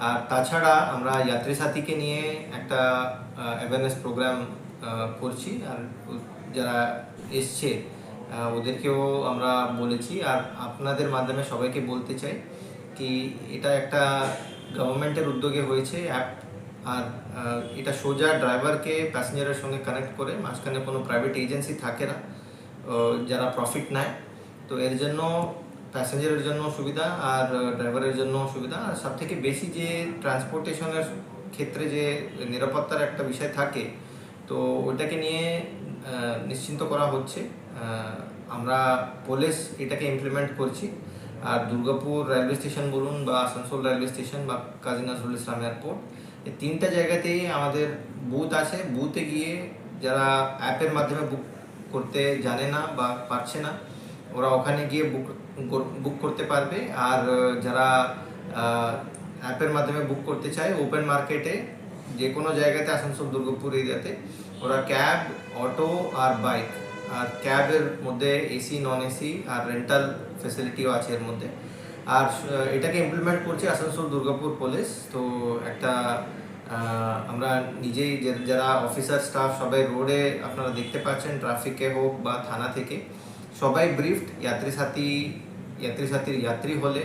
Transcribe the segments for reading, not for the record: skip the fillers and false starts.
আর তাছাড়া আমরা যাত্রী সাথীকে নিয়ে একটা অ্যাওয়ারনেস প্রোগ্রাম করছি। আর যারা এসছে ওদেরকেও আমরা বলেছি। আর আপনাদের মাধ্যমে সবাইকে বলতে চাই কি এটা একটা গভর্নমেন্টের উদ্যোগে হয়েছে অ্যাপ। আর এটা সোজা ড্রাইভারকে প্যাসেঞ্জারের সঙ্গে কানেক্ট করে, মাঝখানে কোনো প্রাইভেট এজেন্সি থাকে না যারা প্রফিট নেয়। তো এর জন্য প্যাসেঞ্জারের জন্য সুবিধা আর ড্রাইভারের জন্য সুবিধা। আর সবথেকে বেশি যে ট্রান্সপোর্টেশনের ক্ষেত্রে যে নিরাপত্তার একটা বিষয় থাকে, তো ওটাকে নিয়ে নিশ্চিন্ত করা হচ্ছে। আমরা পুলিশ এটাকে ইমপ্লিমেন্ট করছি। আর দুর্গাপুর রেলওয়ে স্টেশন বলুন বা আসানসোল রেলওয়ে স্টেশন বা কাজী নজরুল ইসলাম এয়ারপোর্ট, এই তিনটা জায়গাতেই আমাদের বুথ আছে। বুথে গিয়ে যারা অ্যাপের মাধ্যমে বুক করতে জানে না বা পারছে না, ওরা ওখানে গিয়ে বুক করতে পারবে। আর যারা অ্যাপের মাধ্যমে বুক করতে চায়, ওপেন মার্কেটে যে কোনো জায়গাতে আসানসোল দুর্গাপুর এরিয়াতে ওরা ক্যাব, অটো আর বাইক, আর ক্যাবের মধ্যে এসি, নন এসি আর রেন্টাল ফেসিলিটিও আছে এর মধ্যে। আর এটাকে ইমপ্লিমেন্ট করছে আসানসোল দুর্গাপুর পুলিশ। তো একটা আমরা নিজেই যারা অফিসার স্টাফ সবাই রোডে আপনারা দেখতে পাচ্ছেন, ট্রাফিকে হোক বা থানা থেকে সবাই ব্রিফড। যাত্রীর যাত্রী হলে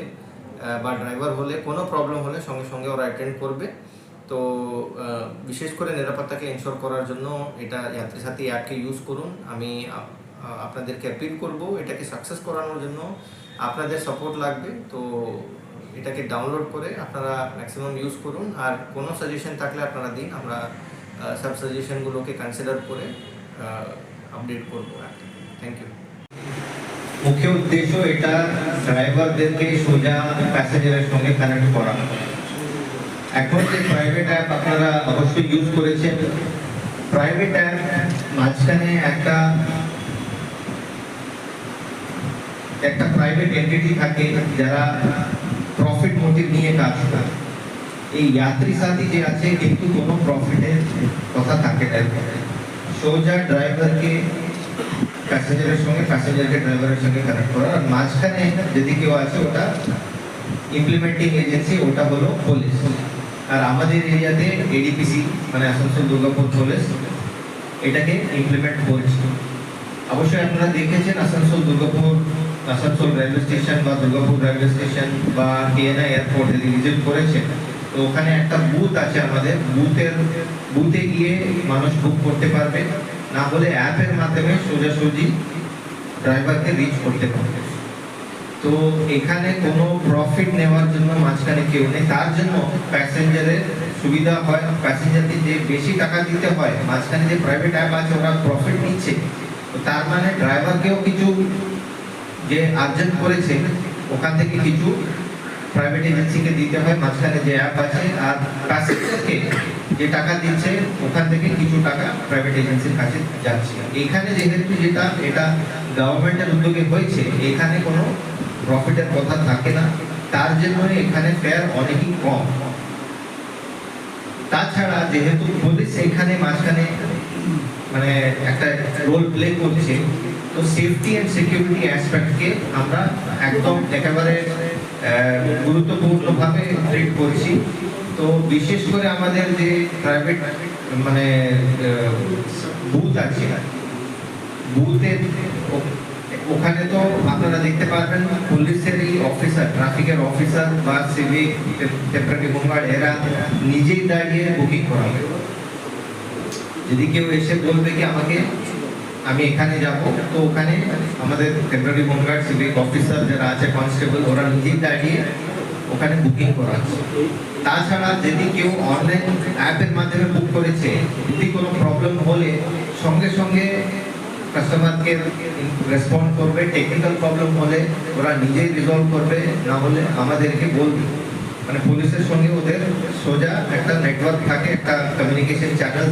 বা ড্রাইভার হলে কোনো প্রবলেম হলে সঙ্গে সঙ্গে ওরা অ্যাটেন্ড করবে। তো বিশেষ করে নিরাপত্তাকে এনশোর করার জন্য এটা যাত্রী সাথী অ্যাপকে ইউজ করুন। আমি আপনাদেরকে অ্যাপিল করব, এটাকে সাকসেস করানোর জন্য আপনাদের সাপোর্ট লাগবে। তো এটাকে ডাউনলোড করে আপনারা ম্যাক্সিমাম ইউজ করুন। আর কোনো সাজেশন থাকলে আপনারা দিন, আমরা সব সাজেশনগুলোকে কনসিডার করে আপডেট করবো। Thank you. মুখ্য উদ্দেশ্য এটা ড্রাইভারদেরকে সোজা প্যাসেঞ্জারের সঙ্গে কানেক্ট করা। এখন যে প্রাইভেট অ্যাপ আপনারা অবশ্যই ইউজ করেছেন, প্রাইভেট অ্যাপ মাঝখানে একটা প্রাইভেট এন্টিটি থাকে যারা প্রফিট মোটিভ নিয়ে কাজ করে। এই যাত্রী সাথী যে আছে কিন্তু কোনো প্রফিটের কথা থাকে না, সোজা ড্রাইভারকে প্যাসেঞ্জারের সঙ্গে, প্যাসেঞ্জারকে ড্রাইভারের সঙ্গে কানেক্ট করা। আর মাঝখানে যদি কেউ আছে ওটা ইমপ্লিমেন্টিং এজেন্সি, ওটা হলো পুলিশ। আর আমাদের এরিয়াতে এডিপিসি মানে আসানসোল দুর্গাপুর পুলিশ এটাকে ইমপ্লিমেন্ট করছে। অবশ্যই আপনারা দেখেছেন আসানসোল রেলওয়ে স্টেশন বা দুর্গাপুর রেলওয়ে স্টেশন বা টিএনআই এয়ারপোর্ট যদি ভিজিট করেছেন, তো ওখানে একটা বুথ আছে আমাদের। বুথে গিয়ে মানুষ বুক করতে পারবে, না হলে অ্যাপের মাধ্যমে সোজাসুজি ড্রাইভারকে রিচ করতে পারবে। তো এখানে কোনো প্রফিট নেওয়ার জন্য মাঝখানে কেউ নেই। তার জন্য প্যাসেঞ্জারের সুবিধা হয়। প্যাসেঞ্জারকে যে বেশি টাকা দিতে হয়, মাঝখানে যে প্রাইভেট অ্যাপ আছে ওরা প্রফিট নিচ্ছে, তো তার মানে ড্রাইভারকেও কিছু যে আর্জন করেছে ওখান থেকে কিছু প্রাইভেট এজেন্সিকে দিতে হয় মাঝখানে যে অ্যাপ আছে। আর প্যাসেঞ্জারকে যে টাকা দিচ্ছে ওখান থেকে কিছু টাকা প্রাইভেট এজেন্সির কাছে যাচ্ছে। এখানে যেহেতু এটা গভর্নমেন্টের উদ্যোগে হয়েছে, এখানে কোনো প্রফিটের কথা থাকে না, তার জন্য এখানে ফেয়ার অনেকই কম। তাছাড়া যেহেতু পুলিশ এখানে মাঝখানে মানে একটা রোল প্লে করছে, তো সেফটি এন্ড সিকিউরিটি অ্যাসপেক্টকে আমরা একদম একেবারে গুরুত্বপূর্ণভাবে ট্রিট করছি। তো বিশেষ করে আমাদের যে প্রাইভেট মানে বুথ আছে, বুথের ওখানে তো আপনারা দেখতে পারবেন পুলিশের এই অফিসার, ট্রাফিকের অফিসার বা সিভিক টেম্পোরারি হোমগার্ড এরা নিজেই দাঁড়িয়ে বুকিং করাবে। যদি কেউ এসে বলবে কি আমি এখানে যাব, তো ওখানে আমাদের টেম্পোরারি হোমগার্ড, সিভিক অফিসার যারা আছে, কনস্টেবল, ওরা নিজেই দাঁড়িয়ে ওখানে বুকিং করাচ্ছে। তাছাড়া যদি কেউ অনলাইন অ্যাপের মাধ্যমে বুক করেছে, যদি কোনো প্রবলেম হলে সঙ্গে সঙ্গে কাস্টমারকে রেসপন্ড করবে। টেকনিক্যাল প্রবলেম হলে ওরা নিজেই রিজলভ করবে, না হলে আমাদেরকে বলবে। মানে পুলিশের সঙ্গে ওদের সোজা একটা নেটওয়ার্ক থাকে, একটা কমিউনিকেশন চ্যানেল